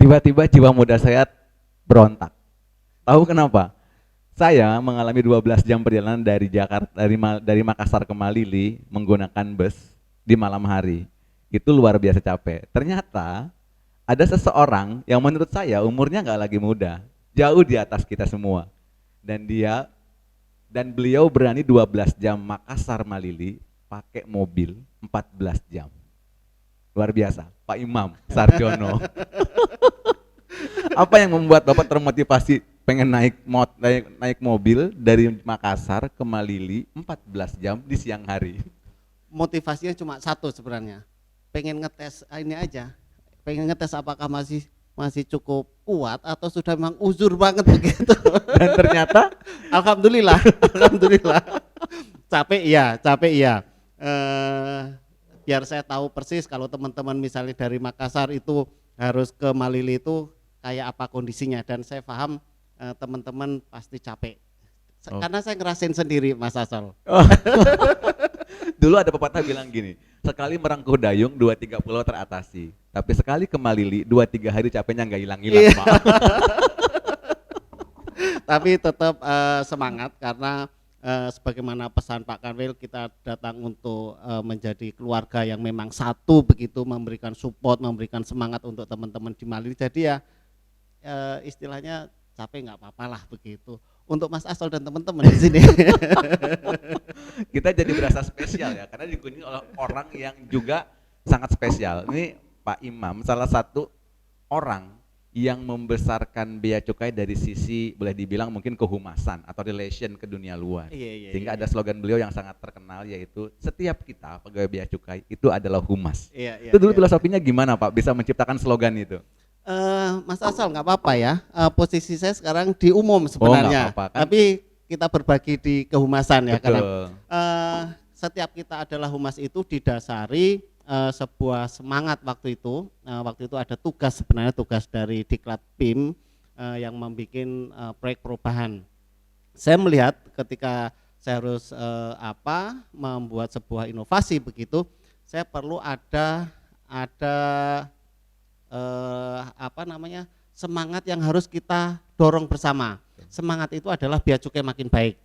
Tiba-tiba jiwa muda saya berontak. Tahu kenapa? Saya mengalami 12 jam perjalanan dari Jakarta dari Makassar ke Malili menggunakan bus di malam hari. Itu luar biasa capek. Ternyata ada seseorang yang menurut saya umurnya nggak lagi muda, jauh di atas kita semua. Dan beliau berani 12 jam Makassar Malili pakai mobil 14 jam. Luar biasa, Pak Imam Sarjono. Apa yang membuat Bapak termotivasi pengen naik mobil dari Makassar ke Malili 14 jam di siang hari? Motivasinya cuma satu sebenarnya, pengen ngetes ini aja, pengen ngetes apakah masih masih cukup kuat atau sudah memang uzur banget begitu. Dan ternyata Alhamdulillah, alhamdulillah. Capek iya. Eh, Biar saya tahu persis kalau teman-teman misalnya dari Makassar itu harus ke Malili itu kayak apa kondisinya, dan saya paham teman-teman pasti capek. Oh. Karena saya ngerasain sendiri, Mas Asol. Oh. Dulu ada pepatah bilang gini, sekali merangkuh dayung 2-3 pulau teratasi, tapi sekali ke Malili 2-3 hari capeknya nggak hilang-hilang. Iya. Pak. Tapi tetap semangat karena sebagaimana pesan Pak Kanwil, kita datang untuk menjadi keluarga yang memang satu begitu, memberikan support, memberikan semangat untuk teman-teman di Malili. Jadi ya istilahnya capek nggak apa-apa lah begitu. Untuk Mas Asol dan teman-teman di sini. Kita jadi berasa spesial ya, karena dikunjungi oleh orang yang juga sangat spesial. Ini Pak Imam, salah satu orang yang membesarkan bea cukai dari sisi boleh dibilang mungkin kehumasan atau relation ke dunia luar. Sehingga ada slogan beliau yang sangat terkenal, yaitu setiap kita pegawai bea cukai itu adalah humas. Itu dulu filosofinya gimana Pak, bisa menciptakan slogan itu? Mas Asal nggak apa-apa ya, posisi saya sekarang di umum sebenarnya, apa-apa, kan? tapi kita berbagi di kehumasan ya. Betul. Karena setiap kita adalah humas itu didasari sebuah semangat waktu itu ada tugas, sebenarnya tugas dari Diklat PIM yang membuat proyek perubahan. Saya melihat ketika saya harus membuat sebuah inovasi begitu, saya perlu ada semangat yang harus kita dorong bersama. Semangat itu adalah bea cukai makin baik.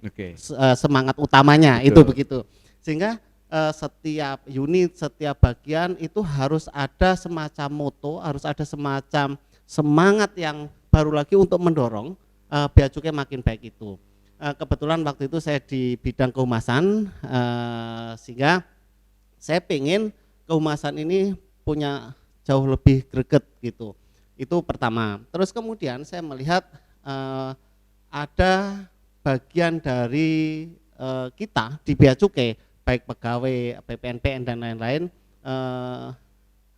Semangat utamanya. Betul. Itu begitu. Sehingga setiap unit, setiap bagian itu harus ada semacam moto, harus ada semacam semangat yang baru lagi untuk mendorong bea cukai makin baik itu. Kebetulan waktu itu saya di bidang kehumasan, sehingga saya pengen kehumasan ini punya jauh lebih greget gitu. Itu pertama. Terus kemudian saya melihat ada bagian dari kita di bea cukai, baik pegawai, PPNPN dan lain-lain,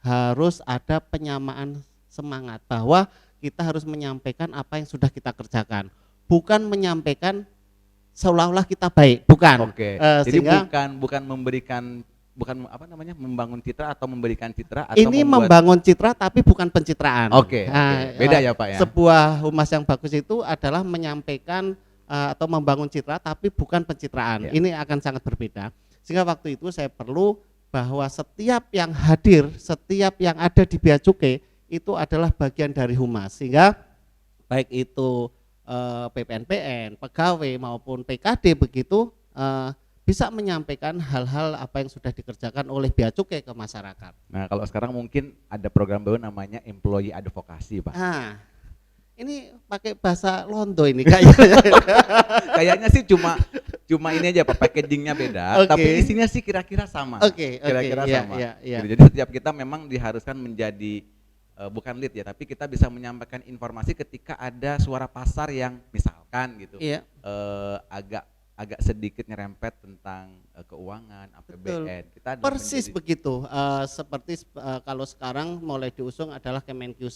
harus ada penyamaan semangat bahwa kita harus menyampaikan apa yang sudah kita kerjakan, bukan menyampaikan seolah-olah kita baik, bukan. Jadi bukan memberikan, membangun citra atau memberikan citra, atau ini membangun citra tapi bukan pencitraan. Beda ya Pak ya. Sebuah humas yang bagus itu adalah menyampaikan atau membangun citra tapi bukan pencitraan. Ini akan sangat berbeda. Sehingga waktu itu saya perlu bahwa setiap yang hadir, setiap yang ada di bea cukai itu adalah bagian dari humas. Sehingga baik itu PPNPN, pegawai maupun PKD begitu bisa menyampaikan hal-hal apa yang sudah dikerjakan oleh bea cukai ke masyarakat. Nah, kalau sekarang mungkin ada program baru namanya employee advocacy, Pak. Ini pakai bahasa Londo ini kayaknya. Kayaknya sih cuma ini aja Pak, packagingnya beda, tapi isinya sih kira-kira sama. Kira-kira sama. Jadi setiap kita memang diharuskan menjadi bukan lead ya, tapi kita bisa menyampaikan informasi ketika ada suara pasar yang misalkan gitu, agak sedikit nyerempet tentang keuangan, APBN. Kita persis begitu, seperti kalau sekarang mulai diusung adalah Kemenq 1,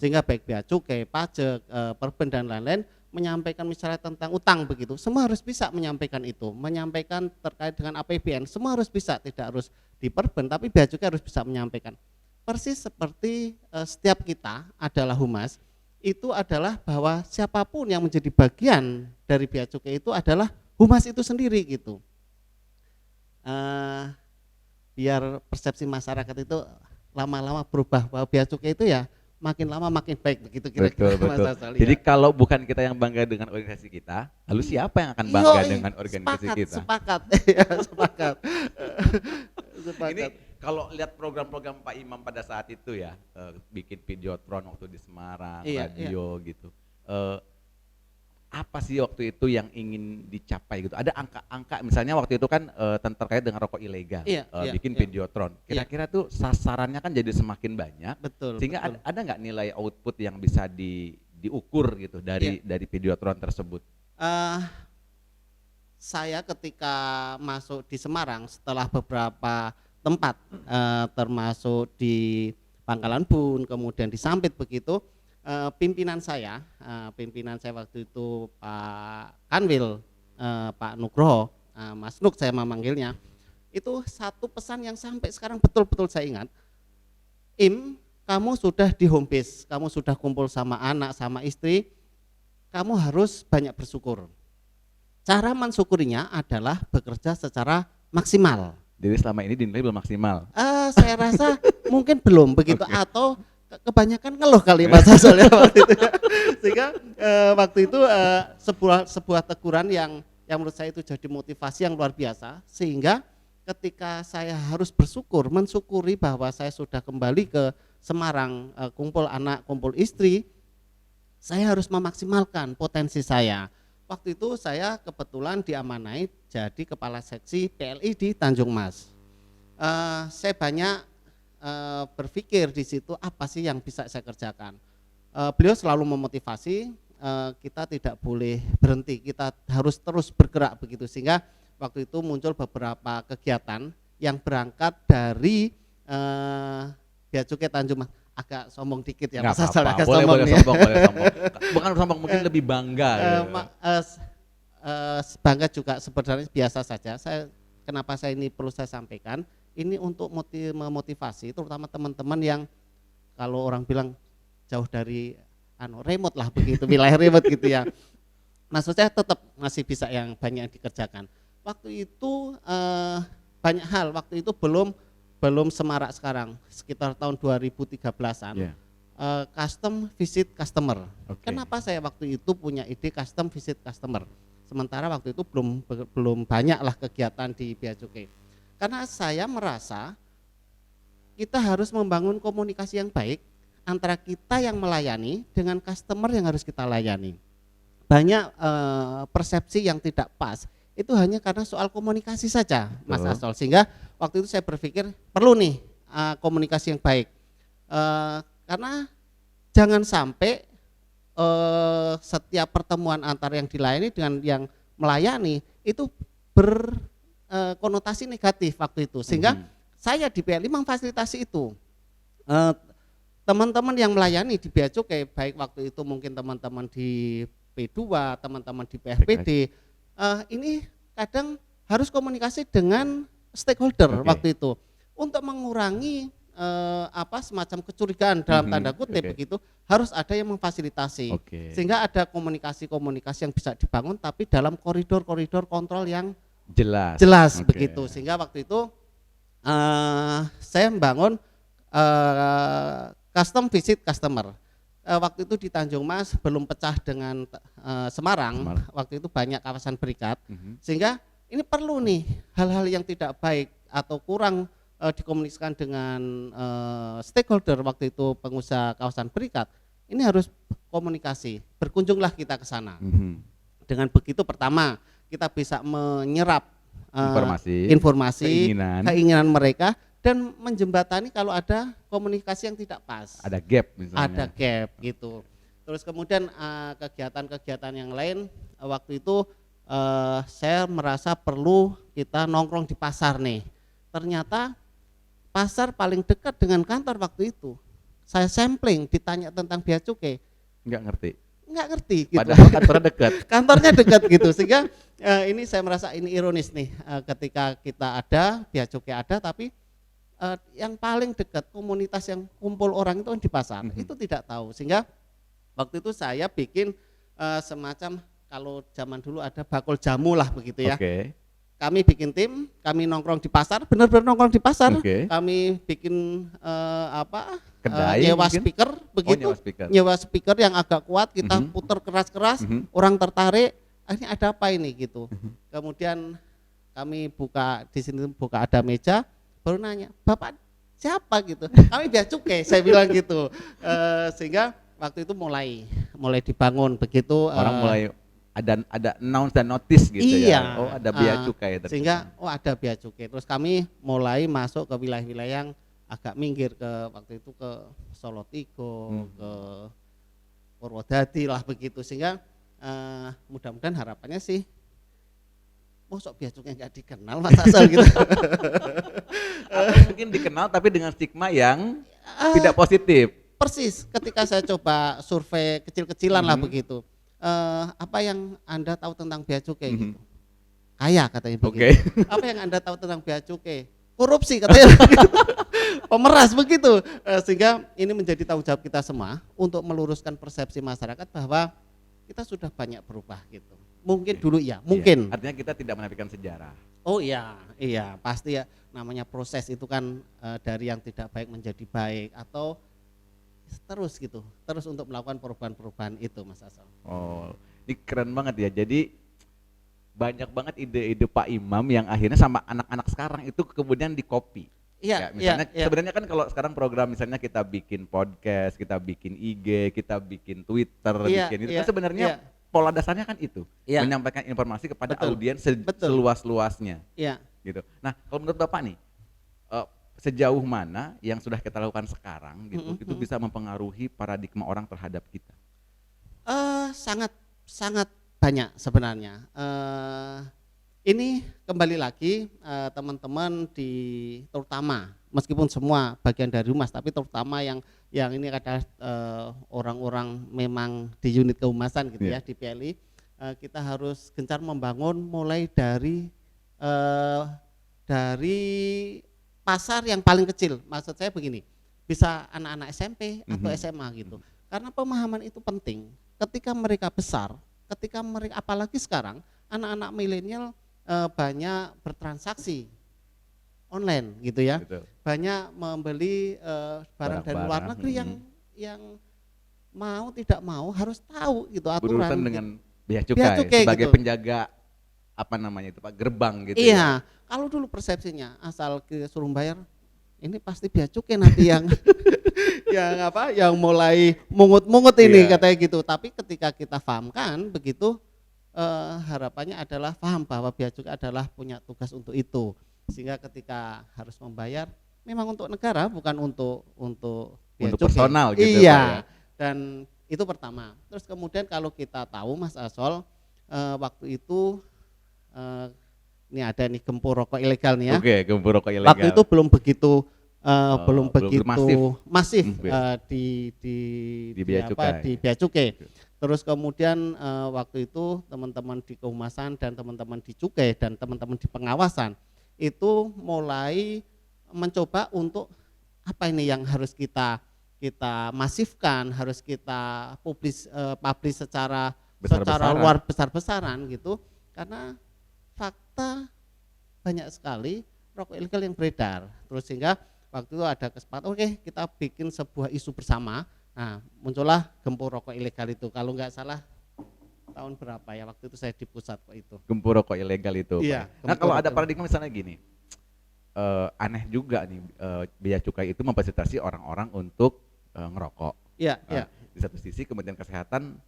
sehingga baik bea cukai, pajak, perben dan lain-lain menyampaikan misalnya tentang utang begitu, semua harus bisa menyampaikan itu, menyampaikan terkait dengan APBN, semua harus bisa, tidak harus di perben, tapi bea cukai harus bisa menyampaikan. Persis seperti setiap kita adalah humas, itu adalah bahwa siapapun yang menjadi bagian dari bea cukai itu adalah humas itu sendiri gitu. Biar persepsi masyarakat itu lama-lama berubah bahwa bea cukai itu ya makin lama makin baik begitu Betul, kira-kira betul. Mas Asal, Jadi ya. kalau bukan kita yang bangga dengan organisasi kita, lalu siapa yang akan bangga Yoi, dengan organisasi kita? sepakat, ya, sepakat. Ini Sepakat. kalau lihat program-program Pak Imam pada saat itu ya, bikin videotron waktu di Semarang, Iya, radio gitu. Apa sih waktu itu yang ingin dicapai gitu? Ada angka-angka misalnya waktu itu kan terkait dengan rokok ilegal, Iya, iya, bikin iya. videotron. Iya. Kira-kira tuh sasarannya kan jadi semakin banyak, Betul, sehingga betul. ada nggak nilai output yang bisa diukur gitu Iya. dari videotron tersebut? Eh, saya ketika masuk di Semarang setelah beberapa tempat termasuk di Pangkalan Bun, kemudian di Sampit begitu, pimpinan saya waktu itu Pak Kanwil, Pak Nugroho, Mas Nuk saya memanggilnya, itu satu pesan yang sampai sekarang betul-betul saya ingat. Kamu sudah di home base, kamu sudah kumpul sama anak, sama istri, kamu harus banyak bersyukur. Cara mensyukurinya adalah bekerja secara maksimal. Jadi selama ini dinilai belum maksimal. Saya rasa mungkin belum begitu, atau kebanyakan ngeluh kali Mas Asal ya waktu itu. Sehingga waktu itu sebuah teguran yang menurut saya itu jadi motivasi yang luar biasa, sehingga ketika saya harus mensyukuri bahwa saya sudah kembali ke Semarang, kumpul anak, kumpul istri, saya harus memaksimalkan potensi saya. Waktu itu saya kebetulan diamanai jadi kepala seksi PLI di Tanjung Mas. Saya banyak berpikir di situ apa sih yang bisa saya kerjakan. Beliau selalu memotivasi, kita tidak boleh berhenti, kita harus terus bergerak begitu, sehingga waktu itu muncul beberapa kegiatan yang berangkat dari Bea Cukai Tanjung Mas. Agak sombong dikit ya Mas Asal, agak boleh, sombong boleh nih. sombong, boleh sombong. Bukan sombong, mungkin lebih bangga. Bangga juga sebenarnya biasa saja. Kenapa saya ini perlu saya sampaikan, ini untuk memotivasi terutama teman-teman yang kalau orang bilang jauh dari remote lah begitu, wilayah remote gitu ya. Maksud saya tetap masih bisa yang banyak yang dikerjakan. Waktu itu banyak hal, waktu itu belum semarak sekarang, sekitar tahun 2013-an. Yeah. Custom visit customer. Okay. Kenapa saya waktu itu punya ide custom visit customer? Sementara waktu itu belum banyak lah kegiatan di Bea Cukai. Karena saya merasa kita harus membangun komunikasi yang baik antara kita yang melayani dengan customer yang harus kita layani. Banyak persepsi yang tidak pas, itu hanya karena soal komunikasi saja, Mas Asal. Sehingga waktu itu saya berpikir perlu nih komunikasi yang baik, karena jangan sampai setiap pertemuan antara yang dilayani dengan yang melayani itu berkonotasi negatif waktu itu, sehingga saya di PLI memfasilitasi itu. Teman-teman yang melayani di Bea Cukai, baik waktu itu mungkin teman-teman di P2, teman-teman di PRPD, ini kadang harus komunikasi dengan stakeholder waktu itu untuk mengurangi semacam kecurigaan dalam tanda kutip begitu, harus ada yang memfasilitasi, sehingga ada komunikasi-komunikasi yang bisa dibangun tapi dalam koridor-koridor kontrol yang jelas begitu, sehingga waktu itu saya membangun custom visit customer. Waktu itu di Tanjung Mas belum pecah dengan Semarang. Waktu itu banyak kawasan berikat, sehingga ini perlu nih hal-hal yang tidak baik atau kurang dikomunikasikan dengan stakeholder waktu itu pengusaha kawasan berikat, ini harus komunikasi, berkunjunglah kita ke sana. Dengan begitu pertama kita bisa menyerap informasi keinginan mereka dan menjembatani kalau ada komunikasi yang tidak pas. Ada gap misalnya. Ada gap gitu. Terus kemudian kegiatan-kegiatan yang lain waktu itu saya merasa perlu kita nongkrong di pasar nih. Ternyata pasar paling dekat dengan kantor waktu itu. Saya sampling, ditanya tentang Bea Cukai. Enggak ngerti gitu. Padahal kantornya dekat. Kantornya dekat gitu, sehingga ini saya merasa ini ironis nih, ketika kita ada, Bea Cukai ada, tapi yang paling dekat komunitas yang kumpul orang itu di pasar, itu tidak tahu. Sehingga waktu itu saya bikin semacam, kalau zaman dulu ada bakul jamu lah begitu ya. kami bikin tim, kami nongkrong di pasar, benar-benar nongkrong di pasar. Oke. Kami bikin Kedai nyewa mungkin? speaker begitu, nyewa speaker. nyewa speaker yang agak kuat, kita Mhm. putar keras-keras, Mhm. orang tertarik, ini ada apa ini gitu. Kemudian kami buka di sini, buka ada meja, baru nanya, Bapak siapa gitu? Kami bea cukai, saya bilang gitu. Sehingga waktu itu mulai dibangun begitu. Orang mulai ada announce dan notice gitu Iya. ya. Oh, ada bea cukai ternyata. Sehingga ada bea cukai. Terus kami mulai masuk ke wilayah-wilayah yang agak minggir, ke waktu itu ke Solo Tigo, ke Purwodadi lah begitu. Sehingga mudah-mudahan harapannya sih mosok bea cukai nggak dikenal Mas Asal gitu. Atau mungkin dikenal tapi dengan stigma yang tidak positif. Persis, ketika saya coba survei kecil-kecilan lah Mhm. begitu. Apa yang Anda tahu tentang bea cukai Mhm. gitu? Kaya katanya begitu. Oke. Apa yang Anda tahu tentang bea cukai? Korupsi katanya begitu. Pemeras begitu. Sehingga ini menjadi tanggung jawab kita semua untuk meluruskan persepsi masyarakat bahwa kita sudah banyak berubah gitu. Mungkin dulu ya, mungkin. Iya, artinya kita tidak menafikan sejarah. Oh iya, pasti ya, namanya proses itu kan dari yang tidak baik menjadi baik atau terus gitu, terus untuk melakukan perubahan-perubahan itu Mas Asal. Oh, ini keren banget ya. Jadi banyak banget ide-ide Pak Imam yang akhirnya sama anak-anak sekarang itu kemudian di-copy. Iya, Ya, misalnya iya. sebenarnya kan kalau sekarang program misalnya kita bikin podcast, kita bikin IG, kita bikin Twitter, Iya, bikin itu iya, kan sebenarnya iya. pola dasarnya kan itu, Iya. menyampaikan informasi kepada Betul, audiens betul. seluas-luasnya Iya. gitu. Nah, kalau menurut Bapak nih, sejauh mana yang sudah kita lakukan sekarang gitu, itu bisa mempengaruhi paradigma orang terhadap kita? Sangat sangat banyak sebenarnya. Ini kembali lagi teman-teman terutama meskipun semua bagian dari humas, tapi terutama yang ini adalah orang-orang memang di unit kehumasan gitu ya, di PLI, kita harus gencar membangun mulai dari pasar yang paling kecil. Maksud saya begini, bisa anak-anak SMP atau SMA gitu. Karena pemahaman itu penting. Ketika mereka besar, apalagi sekarang anak-anak milenial banyak bertransaksi online gitu ya. Betul. Banyak membeli barang dari luar Barang-barang, negeri yang mau tidak mau harus tahu gitu aturan. Berurusan gitu. dengan bea Bea cukai cukai sebagai gitu. penjaga apa namanya itu Pak, gerbang gitu Iya, ya. kalau dulu persepsinya asal suruh bayar ini pasti bea cukai nanti yang yang mulai mungut-mungut ini Iya. katanya gitu. Tapi ketika kita pahamkan begitu, harapannya adalah paham bahwa bea cukai adalah punya tugas untuk itu. Sehingga ketika harus membayar memang untuk negara bukan untuk bea Untuk cukai. personal gitu ya, Pak, Iya. ya. Dan itu pertama. Terus kemudian kalau kita tahu Mas Asol, waktu itu ini ada nih gempur rokok ilegal nih ya. Oke, gempur rokok ilegal. Waktu itu belum begitu belum belum begitu masif Di bea cukai. di bea cukai. Terus kemudian waktu itu teman-teman di kehumasan dan teman-teman di cukai dan teman-teman di pengawasan itu mulai mencoba untuk apa ini yang harus kita masifkan, harus kita publish secara luar besar-besaran gitu, karena fakta banyak sekali rokok ilegal yang beredar. Terus sehingga waktu itu ada kesempatan, oke kita bikin sebuah isu bersama. Nah muncullah gempur rokok ilegal itu, kalau nggak salah tahun berapa ya, waktu itu saya di pusat kok itu. Gempur rokok ilegal itu. Iya, Pak. Nah gempur kalau ada rokok. paradigma misalnya gini, aneh juga nih, bea cukai itu memfasilitasi orang-orang untuk ngerokok. Iya, iya. Di satu sisi Kementerian Kesehatan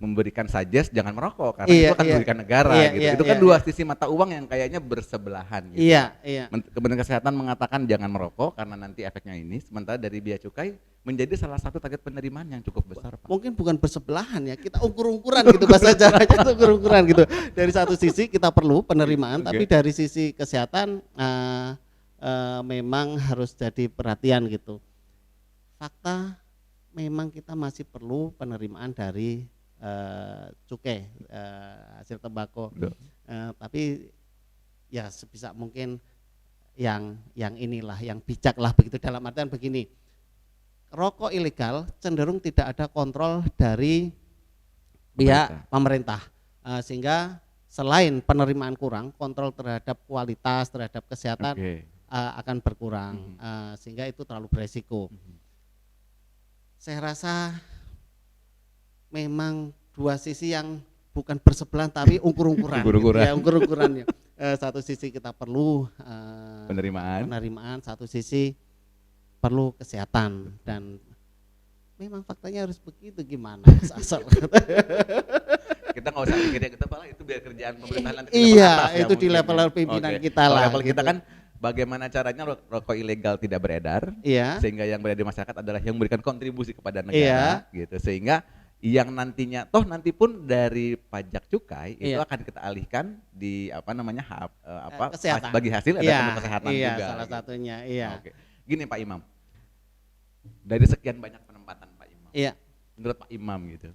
memberikan suggest jangan merokok karena Iya, itu akan iya. merugikan negara Iya, gitu. iya, Itu kan iya, dua iya. sisi mata uang yang kayaknya bersebelahan gitu. Iya, iya. Kementerian Kesehatan mengatakan jangan merokok karena nanti efeknya ini, sementara dari bea cukai menjadi salah satu target penerimaan yang cukup besar, Pak. Mungkin bukan bersebelahan ya, kita ukur-ukuran gitu bahasa Jawanya itu ukur-ukuran gitu. Dari satu sisi kita perlu penerimaan, Oke. tapi dari sisi kesehatan memang harus jadi perhatian gitu. Fakta memang kita masih perlu penerimaan dari cukai hasil tembakau. Betul. Tapi ya sebisa mungkin yang inilah yang bijak lah begitu, dalam artian begini. Rokok ilegal cenderung tidak ada kontrol dari pihak pemerintah, sehingga selain penerimaan kurang, kontrol terhadap kualitas, terhadap kesehatan akan berkurang, sehingga itu terlalu beresiko. Saya rasa memang dua sisi yang bukan bersebelahan tapi ukur-ukuran, ukur-ukurannya. Satu sisi kita perlu penerimaan, satu sisi perlu kesehatan, dan memang faktanya harus begitu, gimana asal. Kita nggak usah mikir ya, kita malah itu biar kerjaan pemerintahan nanti iya atas, itu ya, di level pimpinan kita lah. Level kita gitu. kan bagaimana caranya rokok ilegal tidak beredar, sehingga yang berada di masyarakat adalah yang memberikan kontribusi kepada negara, gitu, sehingga yang nantinya nanti pun dari pajak cukai itu akan kita alihkan di kesehatan. Bagi hasil ada kesehatan juga. Salah satunya. Gini Pak Imam, dari sekian banyak penempatan Pak Imam, menurut Pak Imam gitu,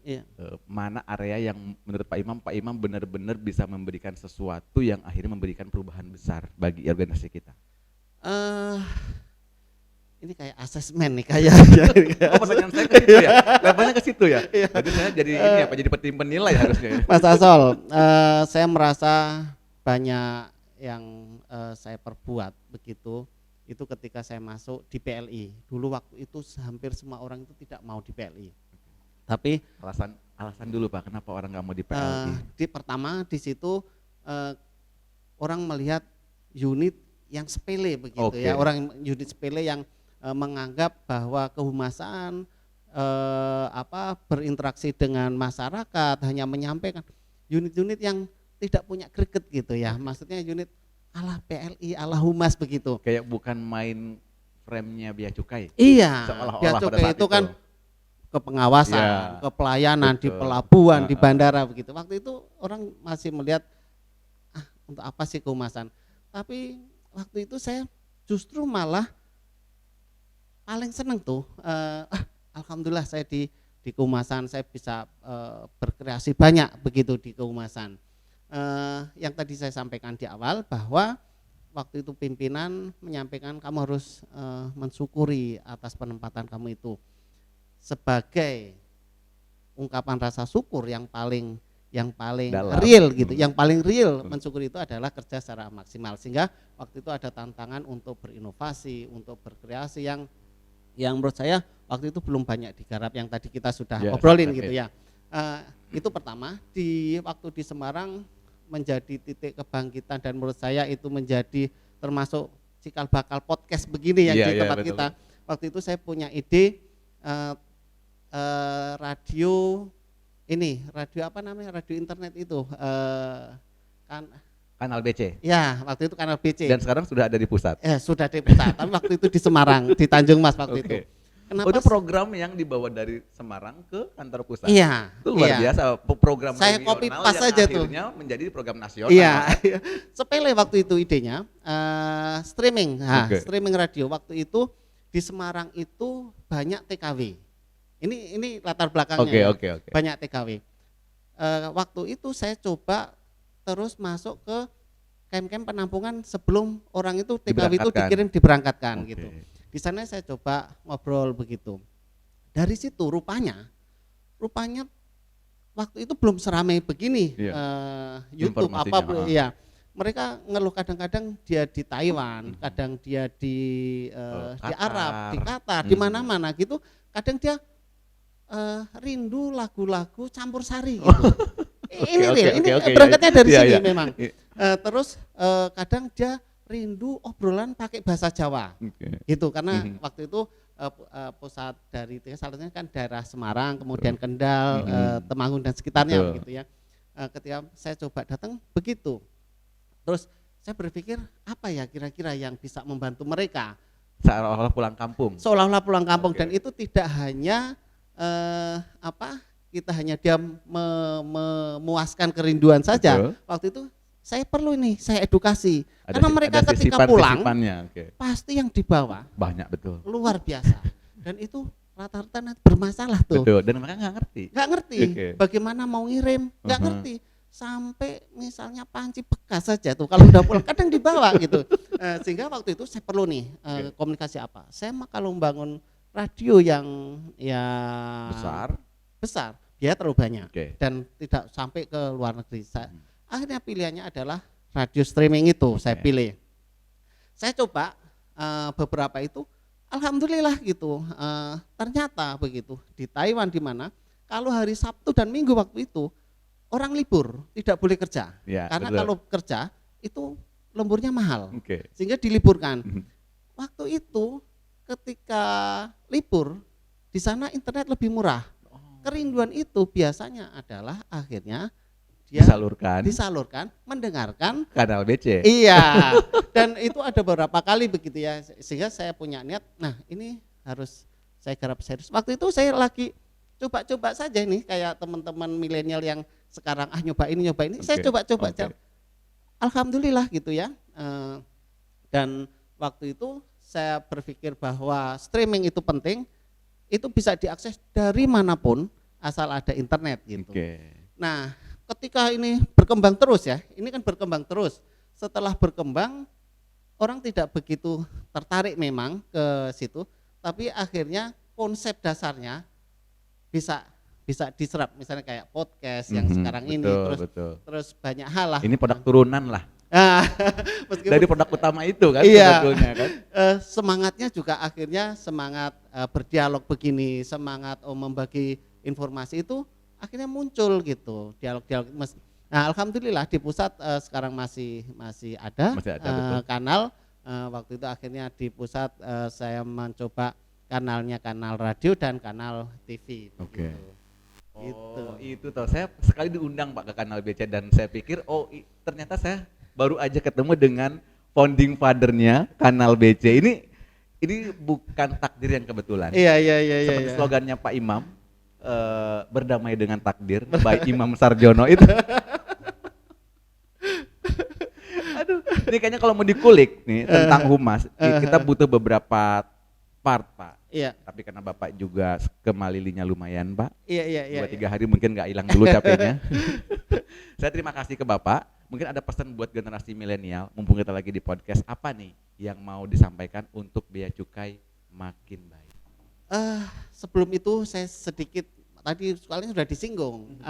mana area yang menurut Pak Imam benar-benar bisa memberikan sesuatu yang akhirnya memberikan perubahan besar bagi organisasi kita? Ini kayak asesmen nih kayaknya. Pertanyaan saya ke situ ya, levelnya ke situ ya. Jadi saya jadi jadi tim penilai harusnya. Mas Asol, saya merasa banyak yang saya perbuat begitu. Itu ketika saya masuk di PLI. Dulu waktu itu hampir semua orang itu tidak mau di PLI. Tapi alasan dulu Pak, kenapa orang nggak mau di PLI? Pertama di situ orang melihat unit yang sepele begitu ya, orang unit sepele yang menganggap bahwa kehumasan berinteraksi dengan masyarakat, hanya menyampaikan unit-unit yang tidak punya greget gitu ya, maksudnya unit ala PLI, ala humas begitu. Kayak bukan main frame-nya Bea Cukai. Iya, Bea Cukai itu kan ke pengawasan, ke pelayanan di pelabuhan, di bandara begitu. Waktu itu orang masih melihat untuk apa sih kehumasan. Tapi waktu itu saya justru malah paling seneng tuh, alhamdulillah saya di kehumasan, saya bisa berkreasi banyak begitu di kehumasan. Yang tadi saya sampaikan di awal bahwa waktu itu pimpinan menyampaikan kamu harus mensyukuri atas penempatan kamu itu, sebagai ungkapan rasa syukur yang paling dalam, real gitu, yang paling real mensyukuri itu adalah kerja secara maksimal, sehingga waktu itu ada tantangan untuk berinovasi, untuk berkreasi yang menurut saya waktu itu belum banyak digarap, yang tadi kita sudah obrolin gitu ya. Itu pertama, waktu di Semarang menjadi titik kebangkitan, dan menurut saya itu menjadi termasuk cikal bakal podcast begini yang di tempat kita. Waktu itu saya punya ide radio internet itu, Kanal BC. Ya, waktu itu Kanal BC. Dan sekarang sudah ada di pusat. Sudah di pusat. Tapi waktu itu di Semarang, di Tanjung Mas waktu itu. Kenapa? Itu program yang dibawa dari Semarang ke kantor pusat. Iya. Itu luar biasa, program saya copy paste saja tuh. Akhirnya menjadi program nasional. Iya. Sepele waktu itu idenya, streaming. Streaming radio waktu itu di Semarang itu banyak TKW. Ini latar belakangnya. Banyak TKW. Waktu itu saya coba terus masuk ke camp-camp penampungan sebelum orang itu TKW itu diberangkatkan gitu. Di sana saya coba ngobrol begitu. Dari situ rupanya waktu itu belum seramai begini YouTube apa ya. Mereka ngeluh kadang-kadang dia di Taiwan, kadang dia di Arab, di Qatar, di mana-mana gitu. Kadang dia rindu lagu-lagu campur sari gitu. Ini berangkatnya dari sini memang. Terus kadang dia rindu obrolan pakai bahasa Jawa, gitu, karena waktu itu pusat dari salah kan daerah Semarang, kemudian Kendal, Temanggung dan sekitarnya, gitu ya. Ketika saya coba datang begitu, terus saya berpikir apa ya kira-kira yang bisa membantu mereka seolah-olah pulang kampung, dan itu tidak hanya kita hanya memuaskan kerinduan saja. Waktu itu saya perlu saya edukasi, karena mereka ketika pulang pasti yang dibawa banyak, betul, luar biasa, dan itu rata-rata bermasalah tuh. Betul. Dan mereka nggak ngerti bagaimana mau ngirim, nggak ngerti, sampai misalnya panci bekas saja tuh kalau udah pulang kadang dibawa gitu. Sehingga waktu itu saya perlu komunikasi apa, saya kalau membangun radio yang besar biaya terlalu banyak dan tidak sampai ke luar negeri. Akhirnya pilihannya adalah radio streaming itu saya pilih. Saya coba beberapa itu, alhamdulillah gitu. Ternyata begitu di Taiwan, di mana kalau hari Sabtu dan Minggu waktu itu orang libur, tidak boleh kerja. Ya, Karena betul. kalau kerja itu lemburnya mahal, Oke. sehingga diliburkan. Waktu itu ketika libur di sana internet lebih murah. Kerinduan itu biasanya adalah akhirnya dia disalurkan mendengarkan Kanal BC. Iya, dan itu ada beberapa kali begitu ya, sehingga saya punya niat, nah ini harus saya garap serius. Waktu itu saya lagi coba-coba saja nih, kayak teman-teman milenial yang sekarang nyoba ini, saya coba-coba. Alhamdulillah gitu ya. Dan waktu itu saya berpikir bahwa streaming itu penting, itu bisa diakses dari manapun asal ada internet gitu. Nah, ketika ini berkembang terus ya, ini kan berkembang terus. Setelah berkembang, orang tidak begitu tertarik memang ke situ, tapi akhirnya konsep dasarnya bisa diserap, misalnya kayak podcast yang sekarang ini, terus banyak hal lah. Ini produk turunan lah. Dari produk utama itu kan, iya, sebetulnya kan. Semangatnya juga akhirnya semangat berdialog begini, semangat membagi informasi itu akhirnya muncul gitu, dialog-dialog. Nah, alhamdulillah di pusat sekarang masih ada kanal. Waktu itu akhirnya di pusat saya mencoba kanalnya, kanal radio dan kanal TV. Oke. Gitu. Itu toh, saya sekali diundang Pak ke kanal BC dan saya pikir ternyata saya baru aja ketemu dengan founding father-nya kanal BC. Ini bukan takdir yang kebetulan. Iya. Seperti slogannya Pak Imam, berdamai dengan takdir by Imam Sarjono itu. Aduh, ini kayaknya kalau mau dikulik nih tentang humas, kita butuh beberapa part, Pak. Iya. Tapi karena Bapak juga ke Malilinya lumayan, Pak. Iya. 2-3 hari mungkin nggak hilang dulu capeknya. Saya terima kasih ke Bapak. Mungkin ada pesan buat generasi milenial, mumpung kita lagi di podcast, apa nih yang mau disampaikan untuk Bea Cukai makin baik? Sebelum itu saya sedikit, tadi soalnya sudah disinggung,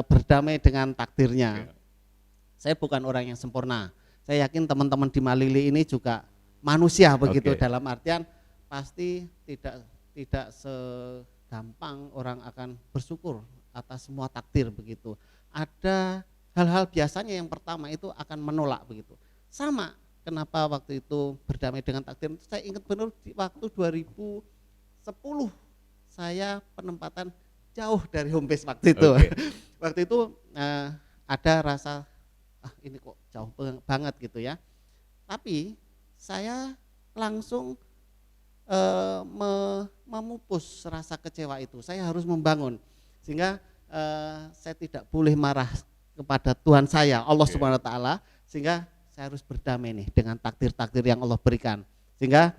berdamai dengan takdirnya. Saya bukan orang yang sempurna. Saya yakin teman-teman di Malili ini juga manusia begitu, dalam artian pasti tidak segampang orang akan bersyukur atas semua takdir begitu. Ada hal-hal biasanya yang pertama itu akan menolak begitu. Sama kenapa waktu itu berdamai dengan takdir, saya ingat benar di waktu 2010 saya penempatan jauh dari home base waktu itu. Waktu itu ada rasa ini kok jauh banget gitu ya. Tapi saya langsung memupus rasa kecewa itu. Saya harus membangun, sehingga saya tidak boleh marah kepada Tuhan saya, Allah Subhanahu wa taala, sehingga saya harus berdamai nih dengan takdir-takdir yang Allah berikan. Sehingga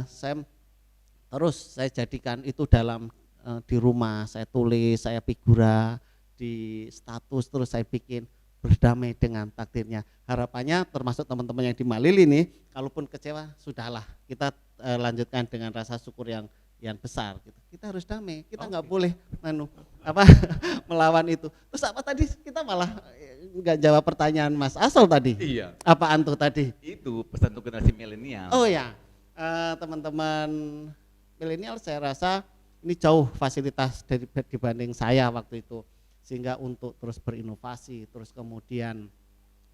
saya jadikan itu dalam di rumah, saya tulis, saya figura di status, terus saya bikin berdamai dengan takdirnya. Harapannya termasuk teman-teman yang di Malili nih, kalaupun kecewa sudahlah, kita lanjutkan dengan rasa syukur yang besar gitu. Kita harus damai, kita nggak boleh melawan itu. Terus apa tadi, kita malah nggak jawab pertanyaan Mas Asol tadi. Iya. Apaan tuh tadi? Itu pesan untuk generasi milenial. Oh ya, teman-teman milenial saya rasa ini jauh fasilitas dibanding saya waktu itu, sehingga untuk terus berinovasi, terus kemudian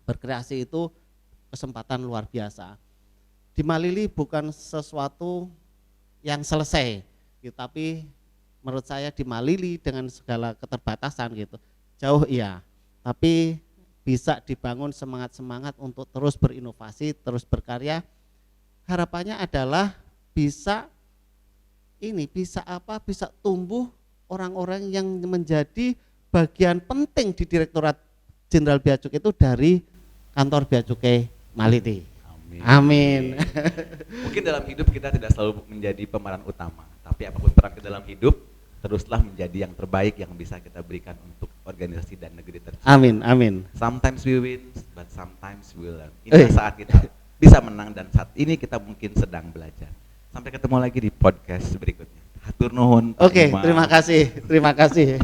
berkreasi itu kesempatan luar biasa. Di Malili bukan sesuatu yang selesai gitu, tapi menurut saya di Malili dengan segala keterbatasan gitu, jauh iya, tapi bisa dibangun semangat-semangat untuk terus berinovasi, terus berkarya. Harapannya adalah bisa tumbuh orang-orang yang menjadi bagian penting di Direktorat Jenderal Bea Cukai itu dari kantor Bea Cukai Malili. Amin. Mungkin dalam hidup kita tidak selalu menjadi pemeran utama, tapi apapun peran ke dalam hidup, teruslah menjadi yang terbaik yang bisa kita berikan untuk organisasi dan negeri tercinta. Amin. Sometimes we win, but sometimes we learn. Inilah saat kita bisa menang, dan saat ini kita mungkin sedang belajar. Sampai ketemu lagi di podcast berikutnya. Hatur nuhun. Pak Oke, Imam. terima kasih.